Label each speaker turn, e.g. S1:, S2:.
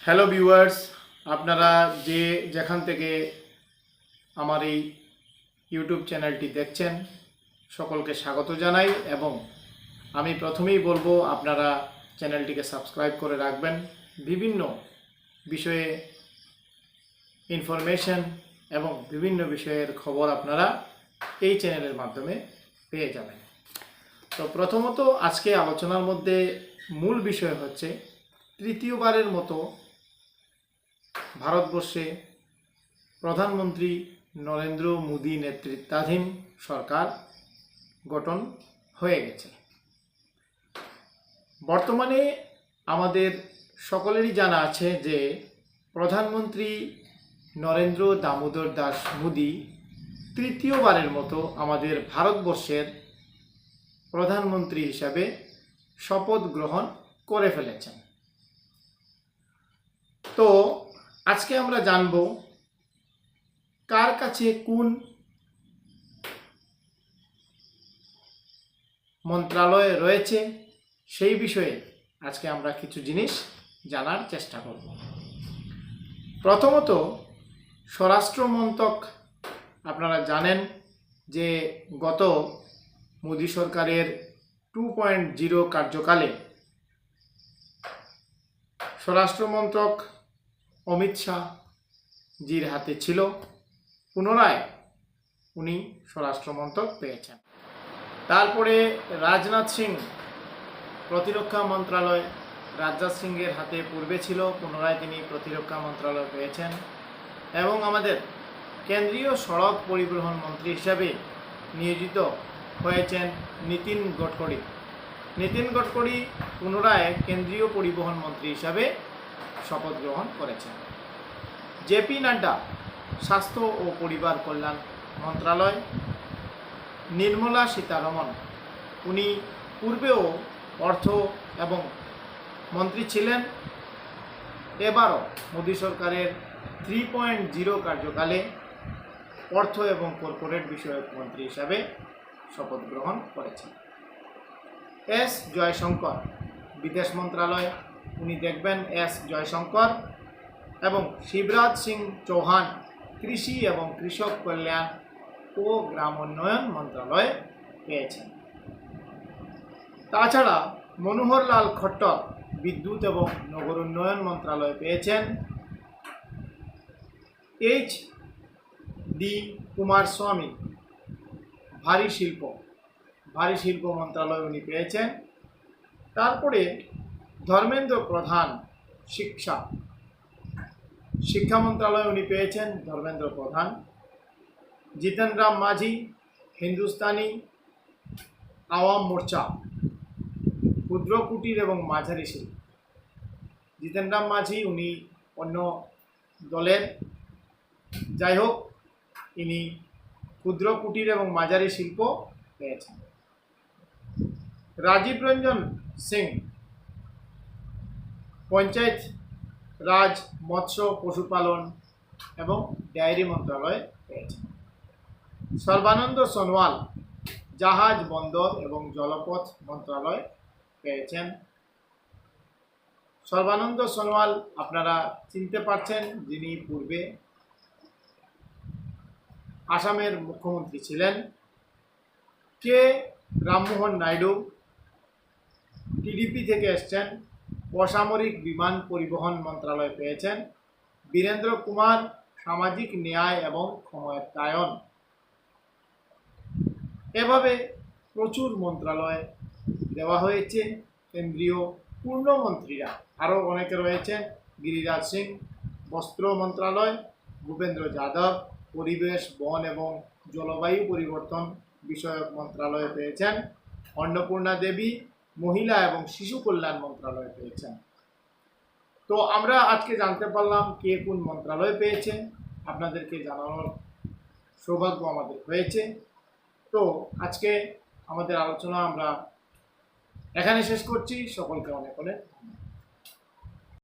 S1: Hello viewers, আপনারা যেখান থেকে আমার এই ইউটিউব চ্যানেলটি দেখছেন সকলকে স্বাগত জানাই। এবং আমি প্রথমেই বলবো আপনারা চ্যানেলটিকে সাবস্ক্রাইব করে রাখবেন। বিভিন্ন বিষয়ে ইনফরমেশন এবং বিভিন্ন বিষয়ের খবর আপনারা এই চ্যানেলের মাধ্যমে পেয়ে যাবেন। তো প্রথমত আজকে আলোচনার মধ্যে মূল বিষয় হচ্ছে তৃতীয়বারের মতো ভারতবর্ষে প্রধানমন্ত্রী নরেন্দ্র মোদী নেতৃত্বাধীন সরকার গঠন হয়ে গেছে। বর্তমানে আমাদের সকলেরই জানা আছে যে প্রধানমন্ত্রী নরেন্দ্র দামোদর দাস মোদী তৃতীয়বারের মতো আমাদের ভারতবর্ষের প্রধানমন্ত্রী হিসাবে শপথ গ্রহণ করে ফেলেছেন। তো আজকে আমরা জানব কার কাছে কোন মন্ত্রণালয় রয়েছে, সেই বিষয়ে আজকে আমরা কিছু জিনিস জানার চেষ্টা করব। প্রথমত স্বরাষ্ট্র মন্ত্রক, আপনারা জানেন যে গত মোদী সরকারের 2.0 কার্যকালে স্বরাষ্ট্র মন্ত্রক অমিত শাহ জির হাতে ছিল। পুনরায় উনি স্বরাষ্ট্র মন্ত্রক পেয়েছেন। তারপরে রাজনাথ সিং প্রতিরক্ষা মন্ত্রণালয়, রাজনাথ সিংয়ের হাতে পূর্বে ছিল, পুনরায় তিনি প্রতিরক্ষা মন্ত্রণালয় পেয়েছেন। এবং আমাদের কেন্দ্রীয় সড়ক পরিবহন মন্ত্রী হিসাবে নিয়োজিত হয়েছেন নীতিন গডকরি। নীতিন গডকরি পুনরায় কেন্দ্রীয় পরিবহন মন্ত্রী হিসাবে শপথ গ্রহণ করেছেন। জেপি নাড্ডা স্বাস্থ্য ও পরিবার কল্যাণ মন্ত্রণালয়, নির্মলা সীতারমণ উনি পূর্বেও অর্থ এবং মন্ত্রী ছিলেন। এবারও মোদী সরকারের 3.0 কার্যকালে অর্থ এবং কর্পোরেট বিষয়ক মন্ত্রী হিসাবে শপথ গ্রহণ করেছেন। এস জয়শঙ্কর বিদেশ মন্ত্রণালয়, উনি দেখবেন এস জয়শঙ্কর। এবং শিবরাজ সিং চৌহান কৃষি এবং কৃষক কল্যাণ ও গ্রাম উন্নয়ন মন্ত্রণালয় পেয়েছেন। তাছাড়া মনোহর লাল খট্টর বিদ্যুৎ এবং নগর উন্নয়ন মন্ত্রণালয় পেয়েছেন। এইচ ডি কুমারস্বামী ভারী শিল্প মন্ত্রণালয় উনি পেয়েছেন। তারপরে ধর্মেন্দ্র প্রধান শিক্ষা মন্ত্রণালয় উনি পেয়েছেন, ধর্মেন্দ্র প্রধান। জিতেন রাম মাঝি হিন্দুস্তানি আওয়াম মোর্চা ক্ষুদ্র কুটির এবং মাঝারি শিল্প। জিতেন রাম মাঝি উনি অন্য দলের, যাই হোক ইনি ক্ষুদ্র কুটির এবং মাঝারি শিল্প পেয়েছেন। রাজীব রঞ্জন সিং পঞ্চায়েত রাজ, মৎস্য, পশুপালন এবং ডেয়ারি মন্ত্রণালয় পেয়েছেন। সর্বানন্দ সোনোয়াল জাহাজ, বন্দর এবং জলপথ মন্ত্রণালয় পেয়েছেন। সর্বানন্দ সোনোয়াল আপনারা চিনতে পারছেন, যিনি পূর্বে আসামের মুখ্যমন্ত্রী ছিলেন। কে রামমোহন নাইডু টিডিপি থেকে এসছেন, অসামরিক বিমান পরিবহন মন্ত্রণালয় পেয়েছেন। বীরেন্দ্র কুমার সামাজিক ন্যায় এবং ক্ষমতায়ন। এভাবে প্রচুর মন্ত্রণালয় দেওয়া হয়েছে। কেন্দ্রীয় পূর্ণমন্ত্রীরা আরও অনেকে রয়েছেন। গিরিরাজ সিং বস্ত্র মন্ত্রণালয়, ভূপেন্দ্র যাদব পরিবেশ, বন এবং জলবায়ু পরিবর্তন বিষয়ক মন্ত্রণালয় পেয়েছেন। অন্নপূর্ণা দেবী মহিলা এবং শিশু কল্যাণ মন্ত্রণালয় পেয়েছেন। তো আমরা আজকে জানতে পারলাম কে কোন মন্ত্রণালয় পেয়েছে, আপনাদেরকে জানানোর সৌভাগ্য আমাদের হয়েছে। তো আজকে আমাদের আলোচনা আমরা এখানে শেষ করছি। সকলকে অনেক অনেক ধন্যবাদ।